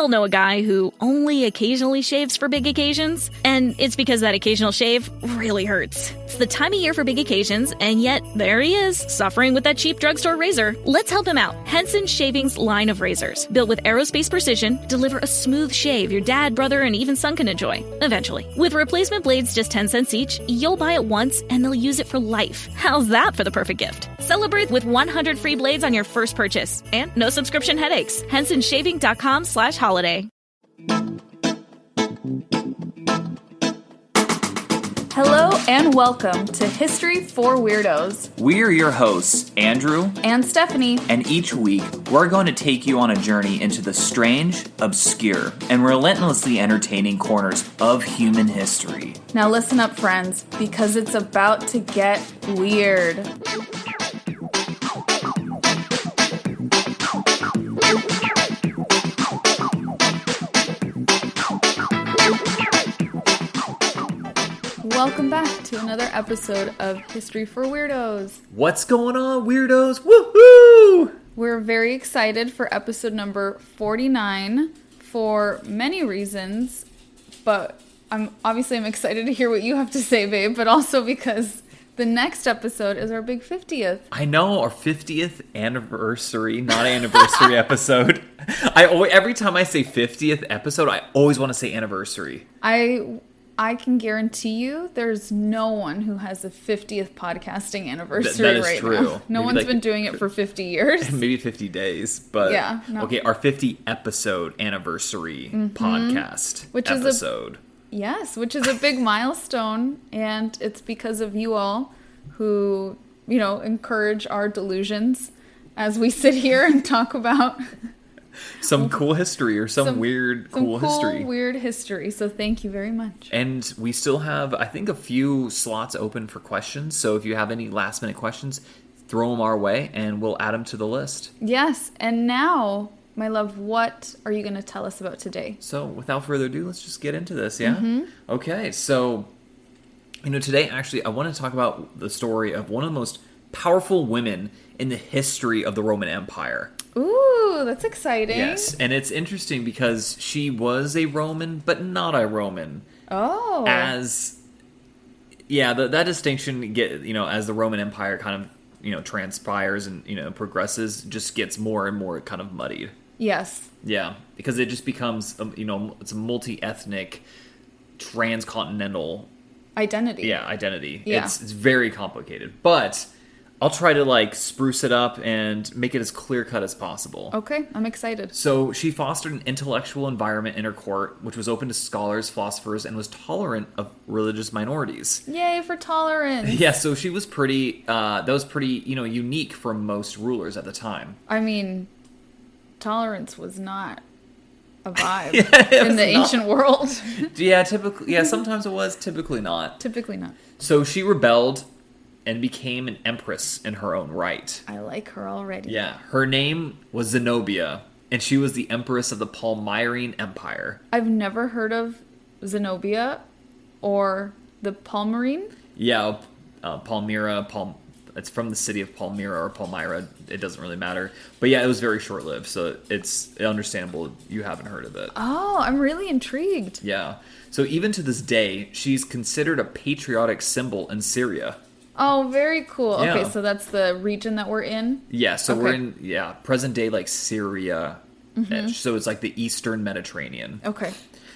all know a guy who only occasionally shaves for big occasions, and it's because that occasional shave really hurts. It's the time of year for big occasions, and yet there he is, suffering with that cheap drugstore razor. Let's help him out. Henson Shaving's line of razors, built with aerospace precision, deliver a smooth shave your dad, brother, and even son can enjoy, eventually. With replacement blades just 10 cents each, you'll buy it once, and they'll use it for life. How's that for the perfect gift? Celebrate with 100 free blades on your first purchase, and no subscription headaches. HensonShaving.com/holiday. Hello and welcome to History for Weirdos. We're your hosts, Andrew and Stephanie. And each week, we're going to take you on a journey into the strange, obscure, and relentlessly entertaining corners of human history. Now listen up, friends, because it's about to get weird. Welcome back to another episode of History for Weirdos. What's going on, weirdos? Woohoo! We're very excited for episode number 49 for many reasons, but I'm excited to hear what you have to say, babe, but also because the next episode is our big 50th. I know, our 50th anniversary, not anniversary episode. Every time I say 50th episode, I always want to say anniversary. I can guarantee you there's no one who has a 50th podcasting anniversary that is right true. now. No one's been doing it for 50 years. Maybe 50 days, but yeah, no. Okay, our 50 episode anniversary podcast which episode. Which is a big milestone, and it's because of you all who, encourage our delusions as we sit here and talk about some cool history or some weird, cool history. Weird history. So thank you very much. And we still have, I think, a few slots open for questions. So if you have any last minute questions, throw them our way and we'll add them to the list. Yes. And now, my love, what are you going to tell us about today? So without further ado, let's just get into this. Yeah. Mm-hmm. Okay. So, today actually I want to talk about the story of one of the most powerful women in the history of the Roman Empire. Ooh, that's exciting. Yes, and it's interesting because she was a Roman, but not a Roman. Oh. That distinction as the Roman Empire kind of, transpires and, progresses, just gets more and more kind of muddied. Yes. Yeah, because it just becomes, it's a multi-ethnic, transcontinental identity. Yeah, identity. Yeah. It's very complicated, but I'll try to spruce it up and make it as clear-cut as possible. Okay, I'm excited. So she fostered an intellectual environment in her court, which was open to scholars, philosophers, and was tolerant of religious minorities. Yay for tolerance! Yeah, so she was pretty, unique from most rulers at the time. I mean, tolerance was not a vibe in the ancient world. Yeah, typically. Yeah, sometimes it was, typically not. Typically not. So she rebelled and became an empress in her own right. I like her already. Yeah, her name was Zenobia, and she was the empress of the Palmyrene Empire. I've never heard of Zenobia or the Palmyrene. Yeah, Palmyra, it's from the city of Palmyra or Palmyra. It doesn't really matter. But yeah, it was very short-lived, so it's understandable you haven't heard of it. Oh, I'm really intrigued. Yeah. So even to this day, she's considered a patriotic symbol in Syria. Oh, very cool. Yeah. Okay, so that's the region that we're in? Yeah, so okay. We're in, present day, Syria. Mm-hmm. So it's the Eastern Mediterranean. Okay.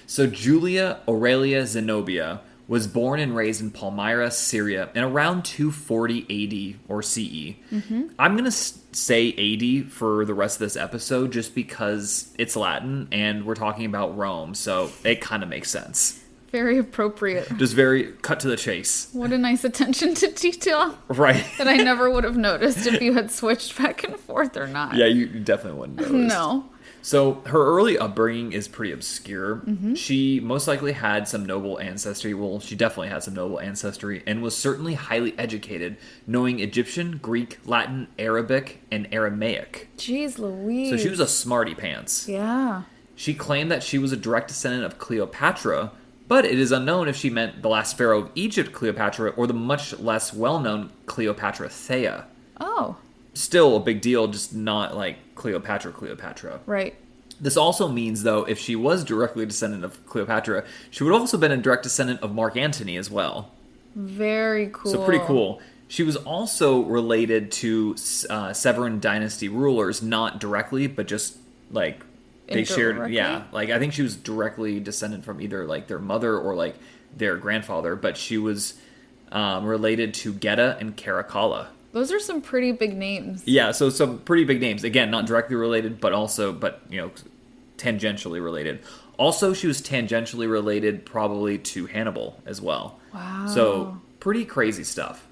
So Julia Aurelia Zenobia was born and raised in Palmyra, Syria, in around 240 AD or CE. Mm-hmm. I'm going to say AD for the rest of this episode just because it's Latin and we're talking about Rome, so it kind of makes sense. Very appropriate. Just very cut to the chase. What a nice attention to detail. Right. That I never would have noticed if you had switched back and forth or not. Yeah, you definitely wouldn't notice. No. So her early upbringing is pretty obscure. Mm-hmm. She most likely had some noble ancestry. Well, she definitely had some noble ancestry and was certainly highly educated, knowing Egyptian, Greek, Latin, Arabic, and Aramaic. Jeez Louise. So she was a smarty pants. Yeah. She claimed that she was a direct descendant of Cleopatra, but it is unknown if she meant the last pharaoh of Egypt, Cleopatra, or the much less well-known Cleopatra Thea. Oh. Still a big deal, just not like Cleopatra. Right. This also means, though, if she was directly a descendant of Cleopatra, she would also have been a direct descendant of Mark Antony as well. Very cool. So pretty cool. She was also related to Severan dynasty rulers, not directly, but just like they shared. Yeah, like I think she was directly descendant from either like their mother or like their grandfather, but she was related to Geta and Caracalla. Those are some pretty big names. Yeah, so some pretty big names. Again, not directly related, but tangentially related. Also, she was tangentially related probably to Hannibal as well. Wow. So, pretty crazy stuff.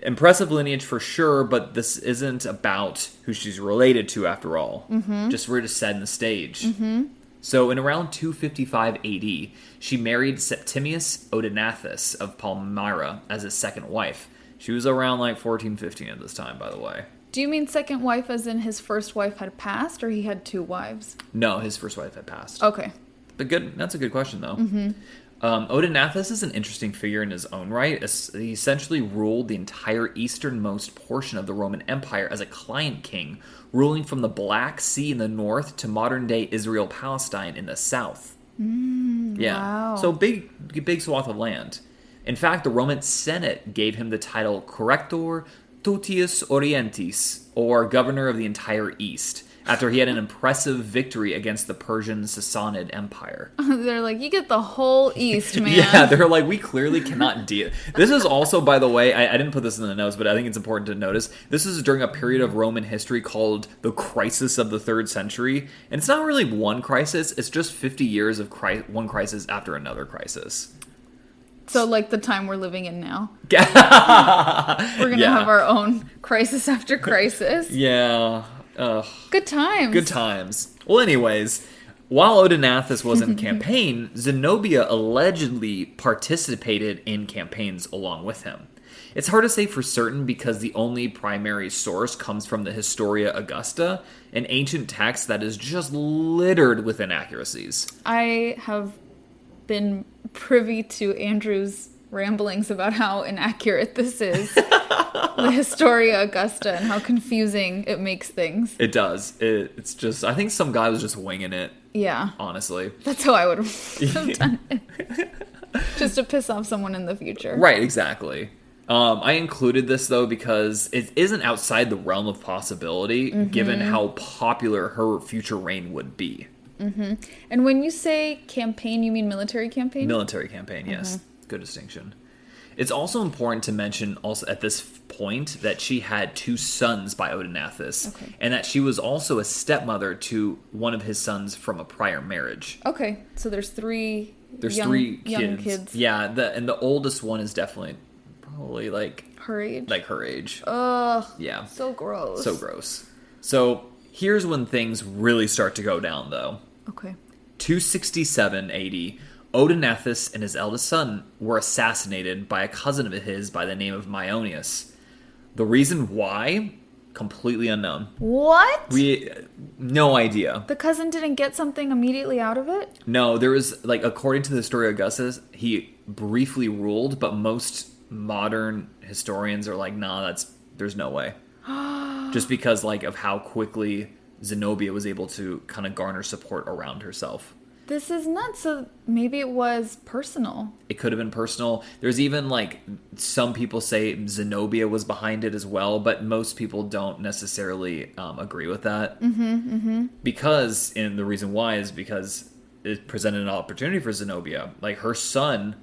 Impressive lineage for sure, but this isn't about who she's related to after all. Mm-hmm. Just we're just setting the stage. Mm-hmm. So, in around 255 AD, she married Septimius Odenathus of Palmyra as his second wife. She was around like 14, 15 at this time, by the way. Do you mean second wife as in his first wife had passed, or he had two wives? No, his first wife had passed. Okay. But good. That's a good question, though. Mm-hmm. Odenathus is an interesting figure in his own right. He essentially ruled the entire easternmost portion of the Roman Empire as a client king, ruling from the Black Sea in the north to modern-day Israel-Palestine in the south. Yeah. Wow. So big swath of land. In fact, the Roman Senate gave him the title Corrector Totius Orientis, or Governor of the entire East, after he had an impressive victory against the Persian Sassanid Empire. They're like, you get the whole East, man. Yeah, they're like, we clearly cannot deal. This is also, by the way, I didn't put this in the notes, but I think it's important to notice, this is during a period of Roman history called the Crisis of the 3rd Century, and it's not really one crisis, it's just 50 years of one crisis after another crisis. So, like the time we're living in now. We're going to have our own crisis after crisis. Yeah. Good times. Good times. Well, anyways, while Odenathus was in campaign, Zenobia allegedly participated in campaigns along with him. It's hard to say for certain because the only primary source comes from the Historia Augusta, an ancient text that is just littered with inaccuracies. I have been privy to Andrew's ramblings about how inaccurate this is. The Historia Augusta and how confusing it makes things. It does. It's just, I think some guy was just winging it. Yeah. Honestly. That's how I would have done it. Just to piss off someone in the future. Right, exactly. I included this, though, because it isn't outside the realm of possibility, given how popular her future reign would be. Mm-hmm. And when you say campaign, you mean military campaign? Military campaign, yes. Good distinction. It's also important to mention also at this point that she had 2 sons by Odenathus, and that she was also a stepmother to one of his sons from a prior marriage. Okay, so there's 3 young kids. Yeah, and the oldest one is definitely probably like her age. Like her age. Ugh. Yeah. So gross. So gross. So here's when things really start to go down, though. Okay. 267 AD. Odenathus and his eldest son were assassinated by a cousin of his by the name of Maeonius. The reason why, completely unknown. What? No idea. The cousin didn't get something immediately out of it? No, there was, like, according to the Historia Augusta, he briefly ruled, but most modern historians are like, nah, there's no way. Just because, like, of how quickly Zenobia was able to kind of garner support around herself. This is nuts. So maybe it was personal. It could have been personal. There's even, like, some people say Zenobia was behind it as well, but most people don't necessarily agree with that. Because, and the reason why is because it presented an opportunity for Zenobia. Like, her son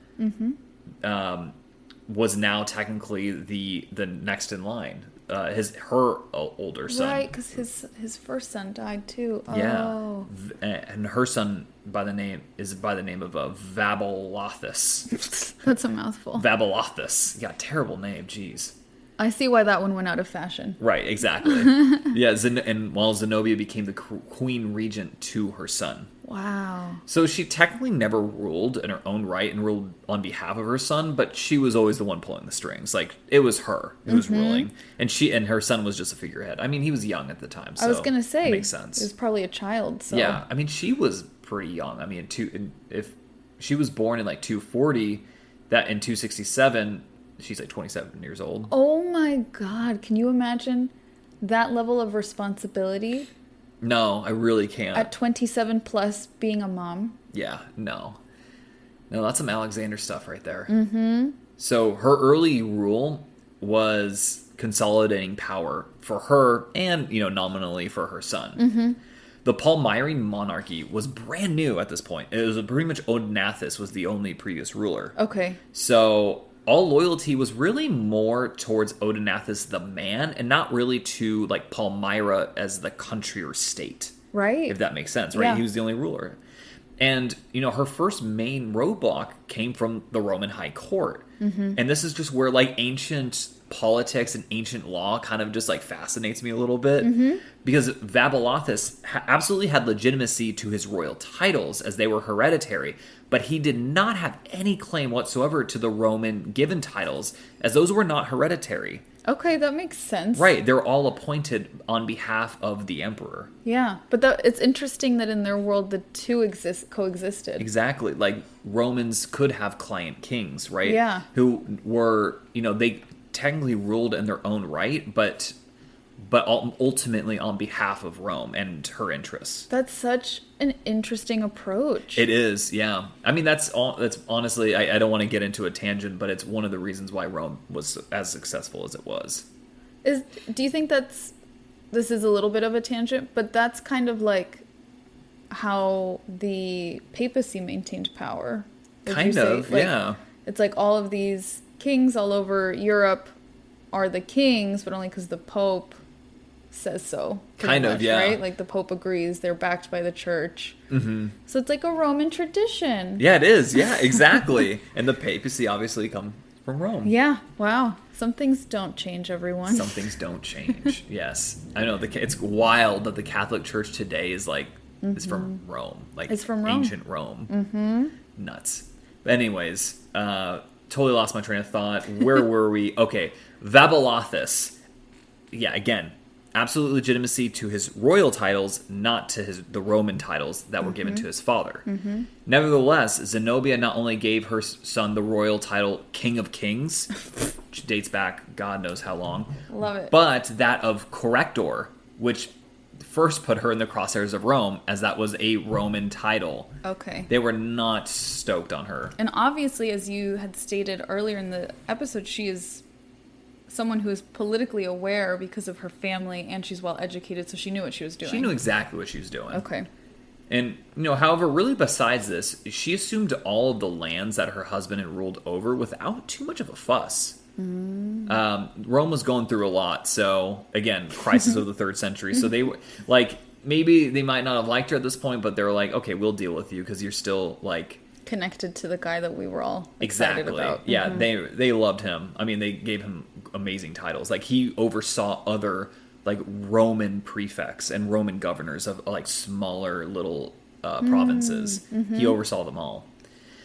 was now technically the next in line. Her older son. Right, because his first son died too. Yeah. Oh. And her son by the name of Vabelothus. That's a mouthful. Vabelothus. Yeah, terrible name. Jeez. I see why that one went out of fashion. Right, exactly. Yeah, and while Zenobia became the queen regent to her son. Wow. So she technically never ruled in her own right and ruled on behalf of her son, but she was always the one pulling the strings. Like, it was her who was ruling, and her son was just a figurehead. I mean, he was young at the time, so I was gonna say, it makes sense. He was probably a child. So. Yeah, I mean, she was pretty young. I mean, if she was born in like 240, that in 267, she's like 27 years old. Oh my God! Can you imagine that level of responsibility? No, I really can't. At 27 plus, being a mom. Yeah, no. No, that's some Alexander stuff right there. Mm-hmm. So her early rule was consolidating power for her and, nominally for her son. Mm-hmm. The Palmyrene monarchy was brand new at this point. It was pretty much Odenathus was the only previous ruler. Okay. So all loyalty was really more towards Odenathus the man and not really to like Palmyra as the country or state. Right. If that makes sense, right? Yeah. He was the only ruler. And, her first main roadblock came from the Roman high court. Mm-hmm. And this is just where, like, ancient politics and ancient law kind of just, like, fascinates me a little bit. Mm-hmm. Because Vaballathus absolutely had legitimacy to his royal titles as they were hereditary. But he did not have any claim whatsoever to the Roman given titles, as those were not hereditary. Okay, that makes sense. Right, they're all appointed on behalf of the emperor. Yeah, but it's interesting that in their world the two coexisted. Exactly, like Romans could have client kings, right? Yeah. Who were, they technically ruled in their own right, but ultimately on behalf of Rome and her interests. That's such an interesting approach. It is, yeah. I mean, that's honestly, I don't want to get into a tangent, but it's one of the reasons why Rome was as successful as it was. Do you think this is a little bit of a tangent, but that's kind of like how the papacy maintained power? Kind of, yeah. It's like all of these kings all over Europe are the kings, but only because the Pope says so. Kind of, yeah. Right? Like the Pope agrees, they're backed by the church. Mm-hmm. So it's like a Roman tradition. Yeah, it is. Yeah, exactly. And the papacy obviously come from Rome. Yeah, wow. Some things don't change, everyone. Some things don't change, yes. I know, it's wild that the Catholic Church today is like, is from Rome. Like, it's from Rome. Ancient Rome. Mm-hmm. Nuts. But anyways, totally lost my train of thought. Where were we? Okay, Vaballathus. Yeah, again, absolute legitimacy to his royal titles, not to the Roman titles that were given to his father. Mm-hmm. Nevertheless, Zenobia not only gave her son the royal title King of Kings, which dates back God knows how long. Love it. But that of Corrector, which first put her in the crosshairs of Rome, as that was a Roman title. Okay. They were not stoked on her. And obviously, as you had stated earlier in the episode, she is someone who is politically aware because of her family, and she's well educated, so she knew what she was doing. She knew exactly what she was doing. Okay. And, however, really besides this, she assumed all of the lands that her husband had ruled over without too much of a fuss. Rome was going through a lot, so, again, crisis of the 3rd century. So they, maybe they might not have liked her at this point, but they were like, okay, we'll deal with you because you're still, connected to the guy that we were all excited about. Yeah, they loved him. I mean, they gave him amazing titles. Like, he oversaw other Roman prefects and Roman governors of smaller little provinces. Mm-hmm. He oversaw them all.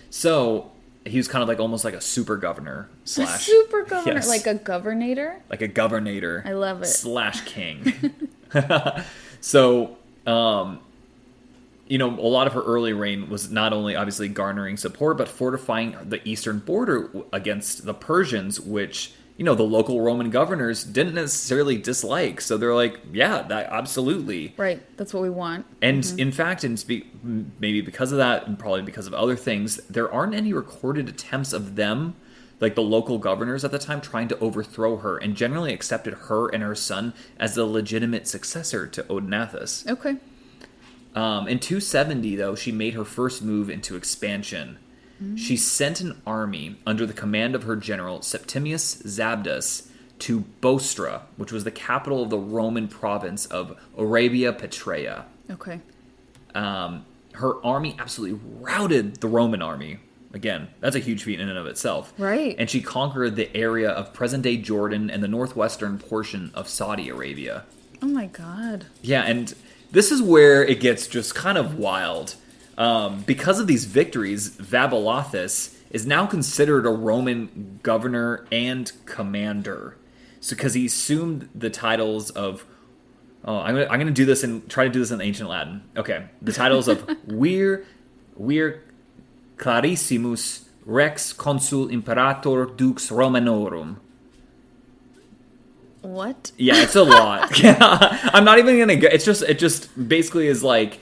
So he was kind of almost like a super governor / super governor, yes, like a governator. Like a governator. I love it. / king. So, a lot of her early reign was not only obviously garnering support, but fortifying the eastern border against the Persians, which, the local Roman governors didn't necessarily dislike. So they're like, yeah, that absolutely. Right. That's what we want. And in fact, maybe because of that, and probably because of other things, there aren't any recorded attempts of them, the local governors at the time, trying to overthrow her, and generally accepted her and her son as the legitimate successor to Odenathus. Okay. In 270, though, she made her first move into expansion. Mm-hmm. She sent an army under the command of her general, Septimius Zabdus, to Bostra, which was the capital of the Roman province of Arabia Petraea. Okay. Her army absolutely routed the Roman army. Again, that's a huge feat in and of itself. Right. And she conquered the area of present-day Jordan and the northwestern portion of Saudi Arabia. Oh my God. Yeah, and this is where it gets just kind of wild. Because of these victories, Vaballathus is now considered a Roman governor and commander. So, because he assumed the titles of, I'm gonna do this and try to do this in ancient Latin. Okay, the titles of Vir Clarissimus Rex Consul Imperator Dux Romanorum. What? Yeah, it's a lot. Yeah, I'm not even gonna go. It just basically is like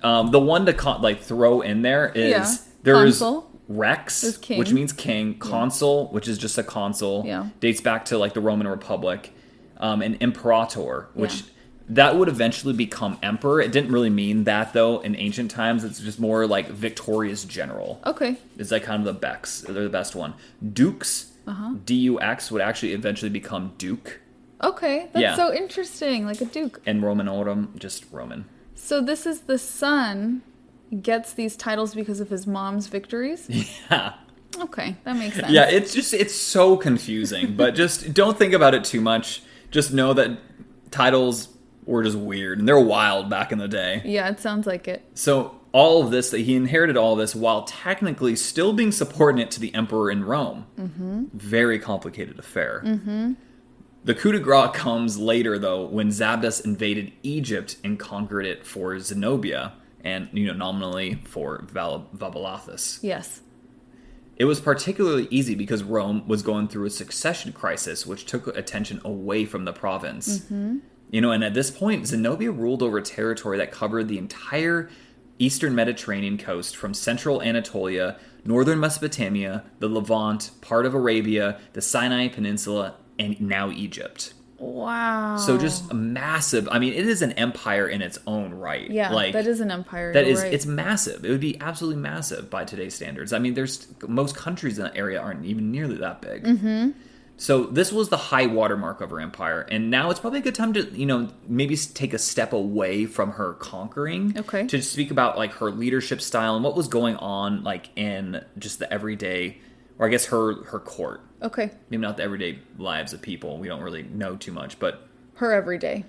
the one to throw in there is there's Consul. Rex, King. which means king. Consul, which is just a consul. Yeah. Dates back to like the Roman Republic, and imperator, which that would eventually become emperor. It didn't really mean that though in ancient times. It's just more like victorious general. Okay. It's like kind of the Bex. They're the best one. Dukes, D-U-X, would actually eventually become duke. Okay, that's so interesting, like a duke. And Romanorum, just Roman. So this is the son gets these titles because of his mom's victories? Yeah. Okay, that makes sense. Yeah, it's so confusing, but just don't think about it too much. Just know that titles were just weird, and they're wild back in the day. Yeah, it sounds like it. So all of this, that he inherited all this while technically still being subordinate to the emperor in Rome. Mm-hmm. Very complicated affair. Mm-hmm. The coup de grace comes later, though, when Zabdas invaded Egypt and conquered it for Zenobia, and nominally for Vaballathus. Yes. It was particularly easy because Rome was going through a succession crisis, which took attention away from the province. Mm-hmm. And at this point, Zenobia ruled over territory that covered the entire eastern Mediterranean coast from central Anatolia, northern Mesopotamia, the Levant, part of Arabia, the Sinai Peninsula, and now Egypt. Wow. So just a massive, it is an empire in its own right. Yeah, that is an empire. It's massive. It would be absolutely massive by today's standards. There's most countries in that area aren't even nearly that big. Mm-hmm. So this was the high watermark of her empire, and now it's probably a good time to, maybe take a step away from her conquering. Okay. To speak about like her leadership style and what was going on like in just the everyday, or I guess her court. Okay. Maybe not the everyday lives of people. We don't really know too much, but her everyday.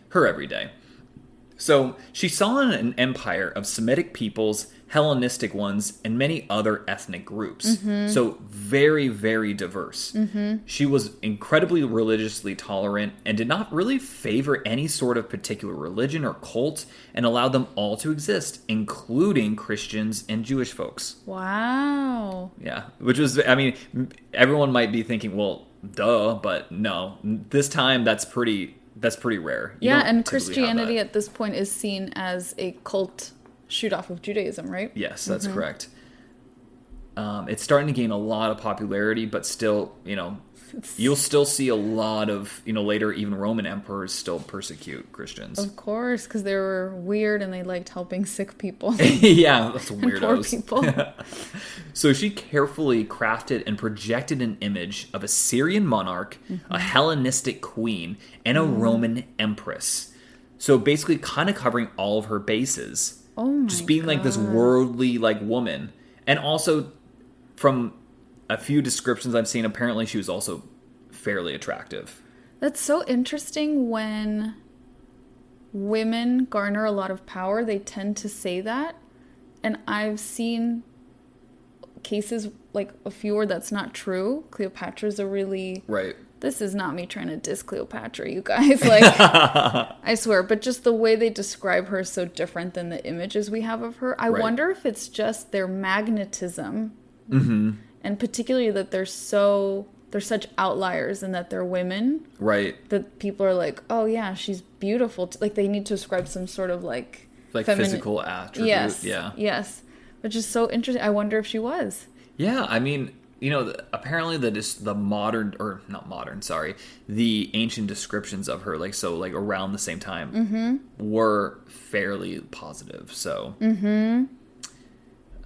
So she saw an empire of Semitic peoples, Hellenistic ones, and many other ethnic groups. Mm-hmm. So very, very diverse. Mm-hmm. She was incredibly religiously tolerant and did not really favor any sort of particular religion or cult, and allowed them all to exist, including Christians and Jewish folks. Wow. Yeah, which was, everyone might be thinking, well, duh, but no. This time, that's pretty rare. Yeah, and Christianity at this point is seen as a cult shoot off of Judaism, right? Yes, that's correct. It's starting to gain a lot of popularity, but still, you'll still see a lot of, later even Roman emperors still persecute Christians. Of course, because they were weird and they liked helping sick people. Yeah, that's weirdos. Poor people. So she carefully crafted and projected an image of a Syrian monarch, a Hellenistic queen, and a Roman empress. So basically kind of covering all of her bases. Oh my Just being like this worldly like woman. And also from a few descriptions I've seen, apparently she was also fairly attractive. That's so interesting. When women garner a lot of power, they tend to say that. And I've seen cases, like a few where that's not true. Cleopatra's a really... Right. This is not me trying to diss Cleopatra, you guys. Like, I swear. But just the way they describe her is so different than the images we have of her. I wonder if it's just their magnetism. Mm-hmm. And particularly that they're such outliers and that they're women. Right. That people are like, oh yeah, she's beautiful. Like they need to ascribe some sort of like physical attribute. Yes. Yeah. Yes. Which is so interesting. I wonder if she was. Yeah. Apparently the ancient descriptions of her, around the same time, were fairly positive. So. Mm-hmm.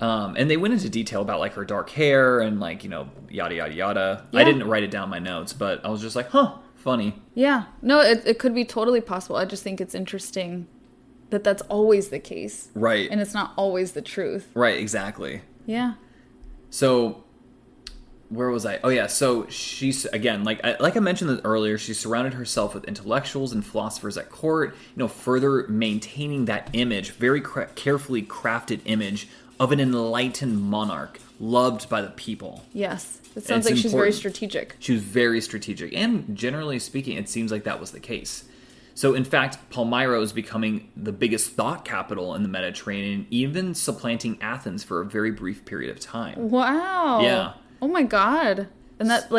And they went into detail about her dark hair and yada yada yada. Yeah. I didn't write it down in my notes, but I was just like, huh, funny. Yeah. No, it could be totally possible. I just think it's interesting that that's always the case. Right. And it's not always the truth. Right, exactly. Yeah. So where was I? Oh yeah, so she's, again, like I mentioned earlier, she surrounded herself with intellectuals and philosophers at court, further maintaining that image, very carefully crafted image of an enlightened monarch, loved by the people. Yes. It sounds like she's very strategic. She was very strategic. And generally speaking, it seems like that was the case. So, in fact, Palmyra is becoming the biggest thought capital in the Mediterranean, even supplanting Athens for a very brief period of time. Wow. Yeah. Oh my God. And that,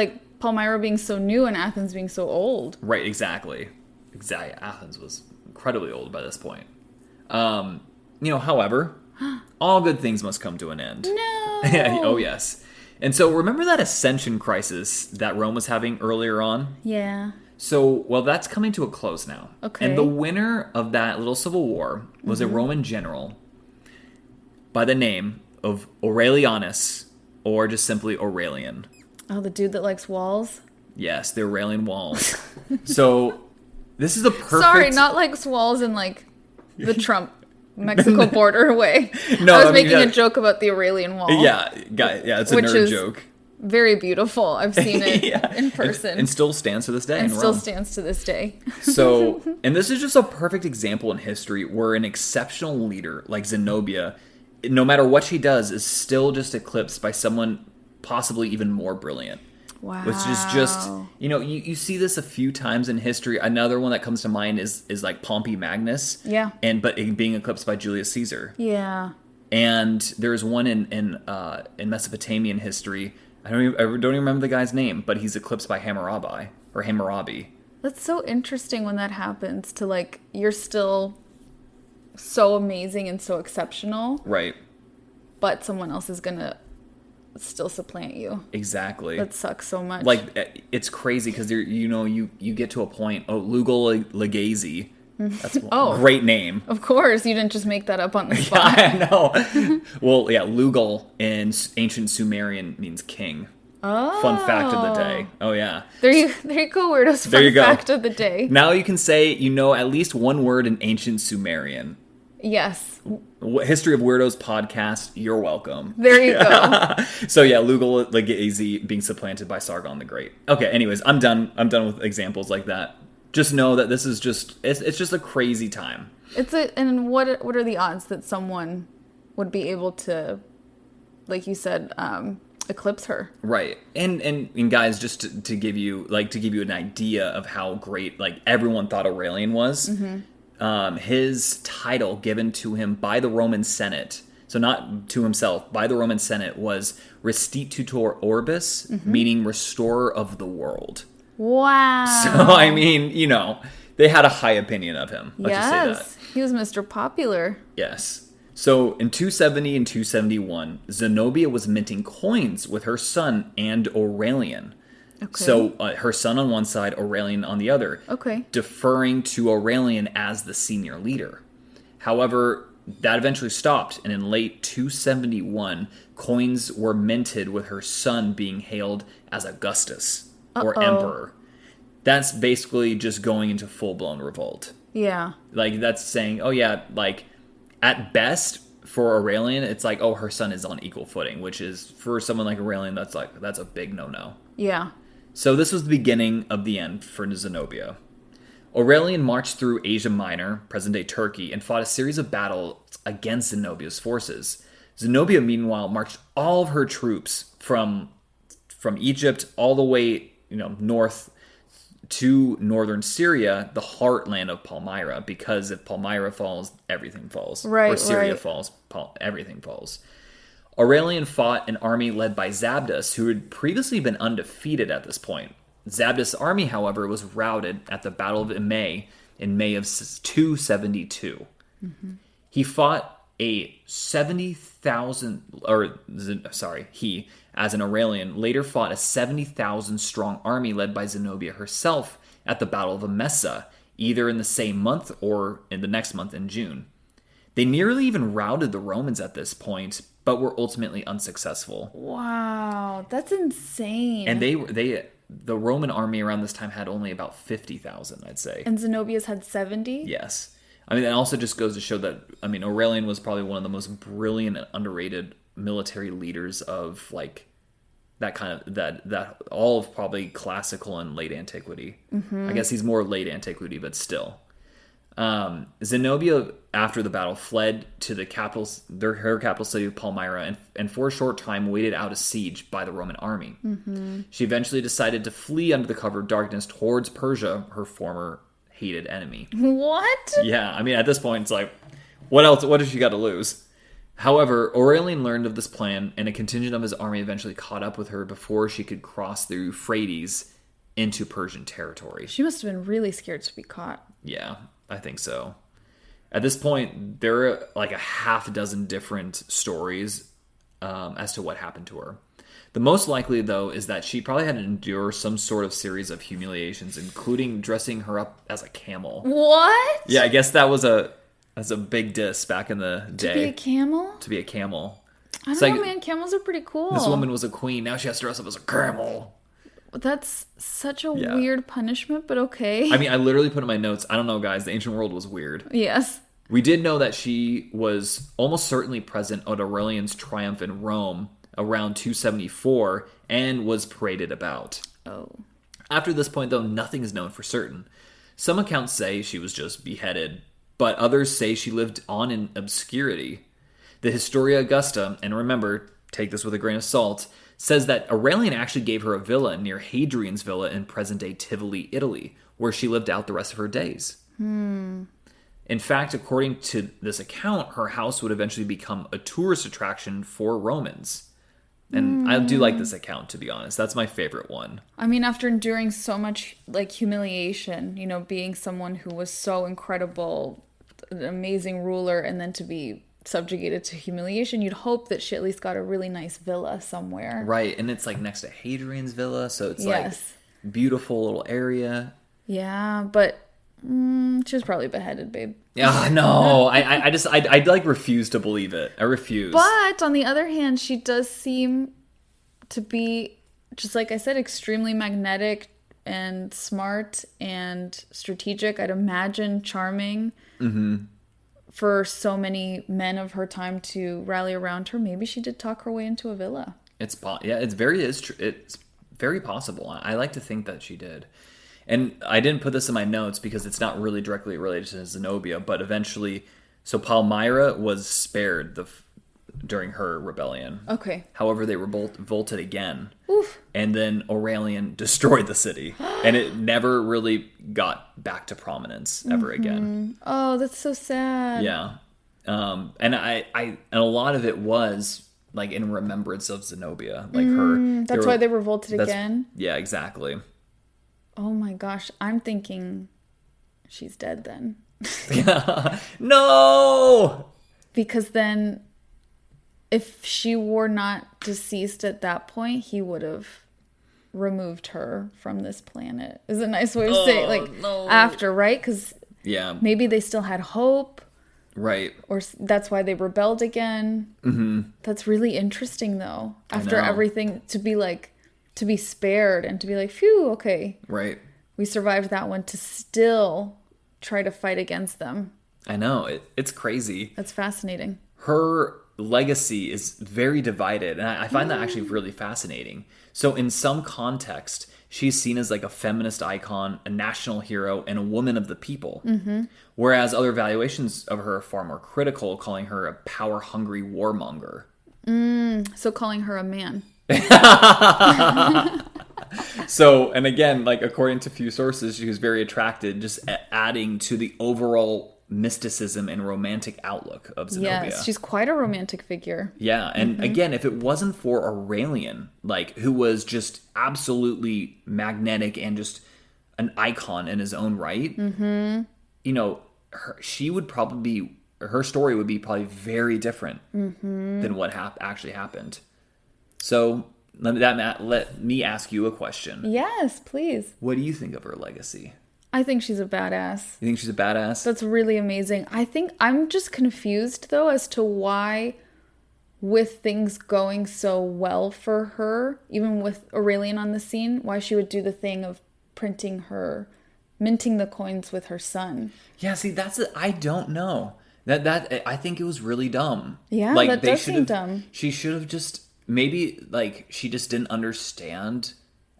Palmyra being so new and Athens being so old. Right, exactly. Athens was incredibly old by this point. However, all good things must come to an end. No! Oh, yes. And so remember that ascension crisis that Rome was having earlier on? Yeah. So, well, that's coming to a close now. Okay. And the winner of that little civil war was a Roman general by the name of Aurelianus, or just simply Aurelian. Oh, the dude that likes walls? Yes, the Aurelian walls. So, this is a perfect... Sorry, not likes walls in like the Trump Mexico border way. No, I was making a joke about the Aurelian wall. Yeah, it's a nerd joke. Very beautiful. I've seen it in person. And still stands to this day. And still stands to this day. So, and this is just a perfect example in history where an exceptional leader like Zenobia, no matter what she does, is still just eclipsed by someone possibly even more brilliant. Wow. Which is just, you see this a few times in history. Another one that comes to mind is like Pompey Magnus. Yeah. But being eclipsed by Julius Caesar. Yeah. And there's one in Mesopotamian history. I don't even remember the guy's name, but he's eclipsed by Hammurabi. That's so interesting when that happens, to like, you're still so amazing and so exceptional. Right. But someone else is going to still supplant you. Exactly. That sucks so much. Like, it's crazy because you get to a point, Lugal Legazi. That's a great name. Of course, you didn't just make that up on the spot. Yeah, I know. Well, yeah, Lugal in ancient Sumerian means king. Oh. Fun fact of the day. Oh, yeah. There you go, weirdos. Fun fact of the day. Now you can say at least one word in ancient Sumerian. Yes. History of Weirdos podcast, you're welcome. There you go. So yeah, Lugal Legazi being supplanted by Sargon the Great. Okay, anyways, I'm done with examples like that. Just know that this is it's just a crazy time. And what are the odds that someone would be able to, like you said, eclipse her? Right. And guys, just to give you an idea of how great everyone thought Aurelian was. Mm-hmm. His title given to him by the Roman Senate, so not to himself, by the Roman Senate, was Restitutor Orbis, meaning restorer of the world. Wow. So, I mean, they had a high opinion of him. Let's just say that. He was Mr. Popular. Yes. So, in 270 and 271, Zenobia was minting coins with her son and Aurelian. Okay. So, her son on one side, Aurelian on the other. Okay. Deferring to Aurelian as the senior leader. However, that eventually stopped, and in late 271, coins were minted with her son being hailed as Augustus. Or emperor. That's basically just going into full-blown revolt. Yeah. That's saying, at best, for Aurelian, it's her son is on equal footing, which is, for someone like Aurelian, that's a big no-no. Yeah. So this was the beginning of the end for Zenobia. Aurelian marched through Asia Minor, present-day Turkey, and fought a series of battles against Zenobia's forces. Zenobia, meanwhile, marched all of her troops from Egypt all the way north to northern Syria, the heartland of Palmyra, because if Palmyra falls, everything falls. Right, or Syria falls, everything falls. Aurelian fought an army led by Zabdas, who had previously been undefeated at this point. Zabdas' army, however, was routed at the Battle of Emei in May of 272. Mm-hmm. He fought a 70,000, he, as an Aurelian, later fought a 70,000 strong army led by Zenobia herself at the Battle of Emesa, either in the same month or in the next month in June. They nearly even routed the Romans at this point, but were ultimately unsuccessful. Wow, that's insane. And the Roman army around this time had only about 50,000, I'd say. And Zenobia's had 70? Yes. I mean, it also just goes to show that, Aurelian was probably one of the most brilliant and underrated military leaders of that kind of that all of probably classical and late antiquity. Mm-hmm. I guess he's more late antiquity, but still. Zenobia, after the battle, fled to her capital city of Palmyra, and for a short time waited out a siege by the Roman army. Mm-hmm. She eventually decided to flee under the cover of darkness towards Persia, her former hated enemy. What? Yeah, at this point, it's what else? What has she got to lose? However, Aurelian learned of this plan, and a contingent of his army eventually caught up with her before she could cross the Euphrates into Persian territory. She must have been really scared to be caught. Yeah, I think so. At this point, there are like a half dozen different stories as to what happened to her. The most likely, though, is that she probably had to endure some sort of series of humiliations, including dressing her up as a camel. What? Yeah, I guess that's a big diss back in the day. To be a camel? To be a camel. I don't know, man. Camels are pretty cool. This woman was a queen. Now she has to dress up as a camel. That's such a weird punishment, but okay. I mean, I literally put in my notes, I don't know, guys. The ancient world was weird. Yes. We did know that she was almost certainly present at Aurelian's triumph in Rome around 274 and was paraded about. Oh. After this point, though, nothing is known for certain. Some accounts say she was just beheaded, but others say she lived on in obscurity. The Historia Augusta, and remember, take this with a grain of salt, says that Aurelian actually gave her a villa near Hadrian's villa in present-day Tivoli, Italy, where she lived out the rest of her days. In fact, according to this account, her house would eventually become a tourist attraction for Romans. And I do like this account, to be honest. That's my favorite one. I mean, after enduring so much, like, humiliation, you know, being someone who was so incredible, an amazing ruler, and then to be subjugated to humiliation, you'd hope that she at least got a really nice villa somewhere. Right, and it's, like, next to Hadrian's villa, so it's, Yes. like, beautiful little area. Yeah, but she was probably beheaded, babe. Yeah, no, I like refuse to believe it. I refuse. But on the other hand, she does seem to be, just like I said, extremely magnetic and smart and strategic. I'd imagine charming for so many men of her time to rally around her. Maybe she did talk her way into a villa. It's very possible. I like to think that she did. And I didn't put this in my notes because it's not really directly related to Zenobia, but eventually, so Palmyra was spared during her rebellion. Okay. However, they revolted again. Oof. And then Aurelian destroyed the city. And it never really got back to prominence ever again. Oh, that's so sad. Yeah. And and a lot of it was like in remembrance of Zenobia. Like her. That's why they revolted again? Yeah, exactly. Oh my gosh, I'm thinking she's dead then. No! Because then, if she were not deceased at that point, he would have removed her from this planet. Is a nice way of saying, like, no. After, right? Because maybe they still had hope. Right. Or that's why they rebelled again. Mm-hmm. That's really interesting, though. After everything, to be spared and to be like, phew, okay. Right. We survived that one, to still try to fight against them. I know. It's crazy. That's fascinating. Her legacy is very divided, and I find that actually really fascinating. So in some context, she's seen as like a feminist icon, a national hero, and a woman of the people. Mm-hmm. Whereas other valuations of her are far more critical, calling her a power-hungry warmonger. So calling her a man. So, and again, like according to few sources, she was very attracted, just adding to the overall mysticism and romantic outlook of Zenobia. Yes, she's quite a romantic figure. Yeah, and again, if it wasn't for Aurelian, like who was just absolutely magnetic and just an icon in his own right, you know, her story would be probably very different than what actually happened. So let me ask you a question. Yes, please. What do you think of her legacy? I think she's a badass. You think she's a badass? That's really amazing. I think I'm just confused, though, as to why, with things going so well for her, even with Aurelian on the scene, why she would do the thing of minting the coins with her son. Yeah, see, I don't know. That I think it was really dumb. Yeah, like, that does seem dumb. She should have just, maybe, like, she just didn't understand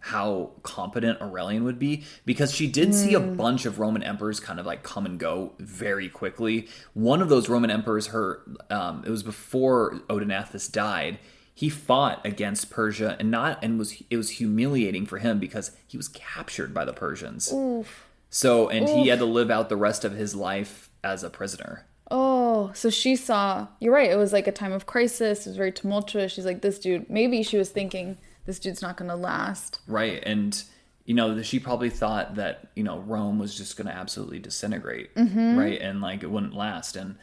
how competent Aurelian would be, because she did see a bunch of Roman emperors kind of like come and go very quickly. One of those Roman emperors, it was before Odenathus died. He fought against Persia it was humiliating for him because he was captured by the Persians. Oof. So, and he had to live out the rest of his life as a prisoner. Oh, so she saw, you're right, it was like a time of crisis. It was very tumultuous. She's like, this dude, maybe she was thinking, this dude's not going to last. Right. And, you know, she probably thought that, you know, Rome was just going to absolutely disintegrate. Right. And like it wouldn't last. And,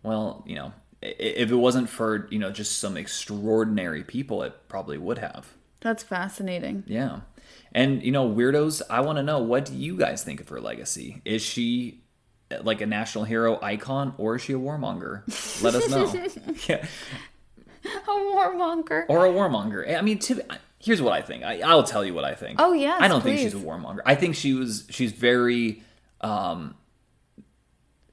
well, you know, if it wasn't for, you know, just some extraordinary people, it probably would have. That's fascinating. Yeah. And, you know, weirdos, I want to know, what do you guys think of her legacy? Is she like a national hero icon, or is she a warmonger? Let us know. Yeah. A warmonger. Or a warmonger. I mean, here's what I think. I'll tell you what I think. Oh, yes, I don't please. think she's a warmonger. I think she's very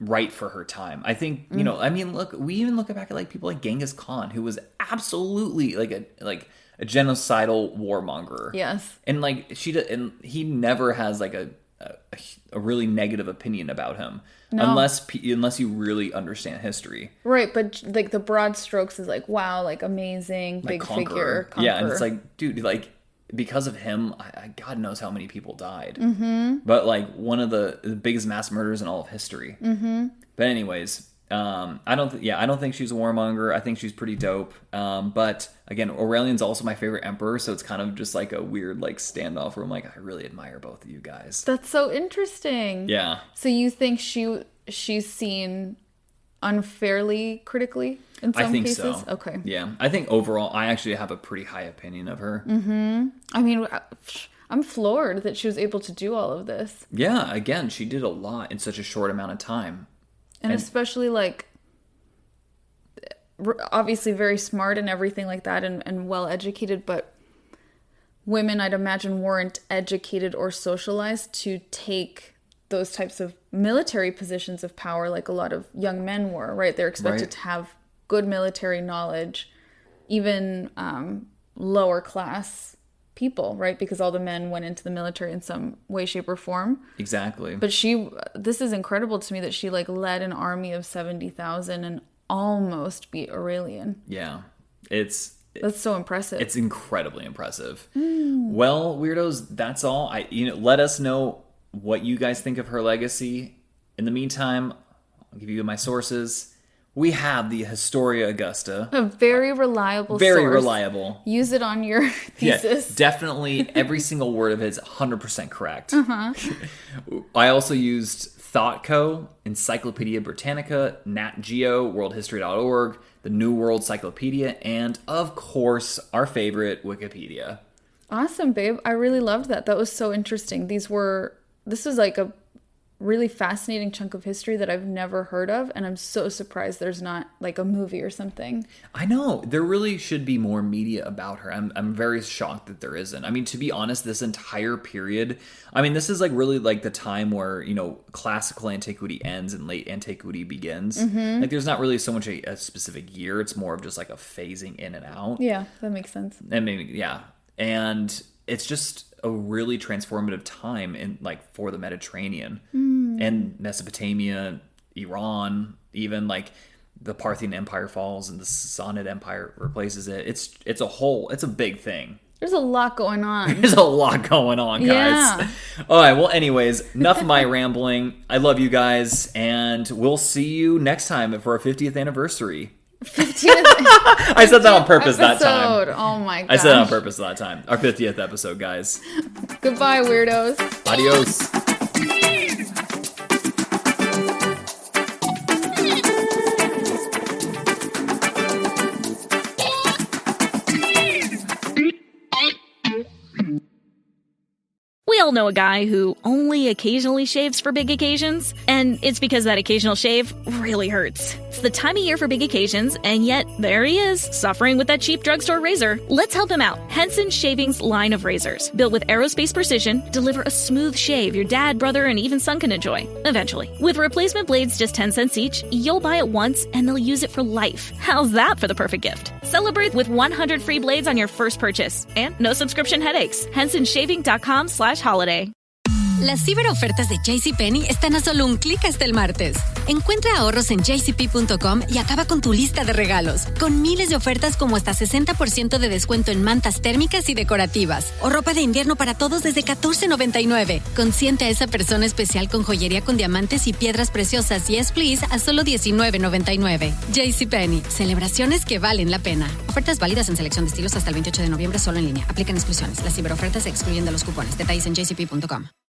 right for her time. I think, you know, I mean, look, we even look back at like people like Genghis Khan, who was absolutely like a genocidal warmonger. Yes. And like and he never has like a really negative opinion about him. No. Unless you really understand history. Right, but like the broad strokes is like, wow, like amazing, Like big figure. Conqueror. Yeah, and it's like, dude, like because of him, God knows how many people died. But like one of the biggest mass murders in all of history. But anyways, I don't think she's a warmonger. I think she's pretty dope. But again, Aurelian's also my favorite emperor, so it's kind of just like a weird like standoff where I'm like, I really admire both of you guys. That's so interesting. Yeah. So you think she's seen unfairly critically in some cases? I think so. Okay. Yeah. I think overall, I actually have a pretty high opinion of her. I mean, I'm floored that she was able to do all of this. Yeah. Again, she did a lot in such a short amount of time. And especially like, obviously very smart and everything like that and well educated, but women, I'd imagine, weren't educated or socialized to take those types of military positions of power like a lot of young men were, right? They're expected to have good military knowledge, even lower class people, right? Because all the men went into the military in some way, shape, or form. Exactly. But this is incredible to me that she like led an army of 70,000 and almost beat Aurelian. Yeah. That's so impressive. It's incredibly impressive. Well, weirdos, that's all. Let us know what you guys think of her legacy. In the meantime, I'll give you my sources. We have the Historia Augusta. A very reliable source. Very reliable. Use it on your thesis. Yeah, definitely every single word of it is 100% correct. I also used ThoughtCo, Encyclopedia Britannica, Nat Geo, worldhistory.org, the New World Cyclopedia, and of course, our favorite, Wikipedia. Awesome, babe. I really loved that. That was so interesting. This was like a really fascinating chunk of history that I've never heard of, and I'm so surprised there's not like a movie or something. I know, there really should be more media about her. I'm very shocked that there isn't. I mean, to be honest, this entire period, I mean, this is like really like the time where, you know, classical antiquity ends and late antiquity begins. Like there's not really so much a specific year, it's more of just like a phasing in and out. Yeah, that makes sense. I mean, yeah. And it's just a really transformative time in like for the Mediterranean and Mesopotamia, Iran, even like the Parthian Empire falls and the Sassanid Empire replaces it. It's a big thing. There's a lot going on. There's a lot going on, guys. Yeah. All right. Well, anyways, enough of my rambling. I love you guys, and we'll see you next time for our 50th anniversary. 50th I said that on purpose episode. That time. Oh my god. I said it on purpose that time. Our 50th episode, guys. Goodbye, weirdos. Adios. We all know a guy who only occasionally shaves for big occasions, and it's because that occasional shave really hurts. It's the time of year for big occasions, and yet there he is, suffering with that cheap drugstore razor. Let's help him out. Henson Shaving's line of razors, built with aerospace precision, deliver a smooth shave your dad, brother, and even son can enjoy, eventually. With replacement blades just 10 cents each, you'll buy it once, and they'll use it for life. How's that for the perfect gift? Celebrate with 100 free blades on your first purchase, and no subscription headaches. HensonShaving.com/holiday. Las ciberofertas de JCPenney están a solo un clic hasta el martes. Encuentra ahorros en jcp.com y acaba con tu lista de regalos, con miles de ofertas como hasta 60% de descuento en mantas térmicas y decorativas, o ropa de invierno para todos desde $14.99. Consiente a esa persona especial con joyería con diamantes y piedras preciosas Yes Please a solo $19.99. JCPenney, celebraciones que valen la pena. Ofertas válidas en selección de estilos hasta el 28 de noviembre, solo en línea. Aplican exclusiones. Las ciberofertas se excluyen de los cupones. Detalles en jcp.com.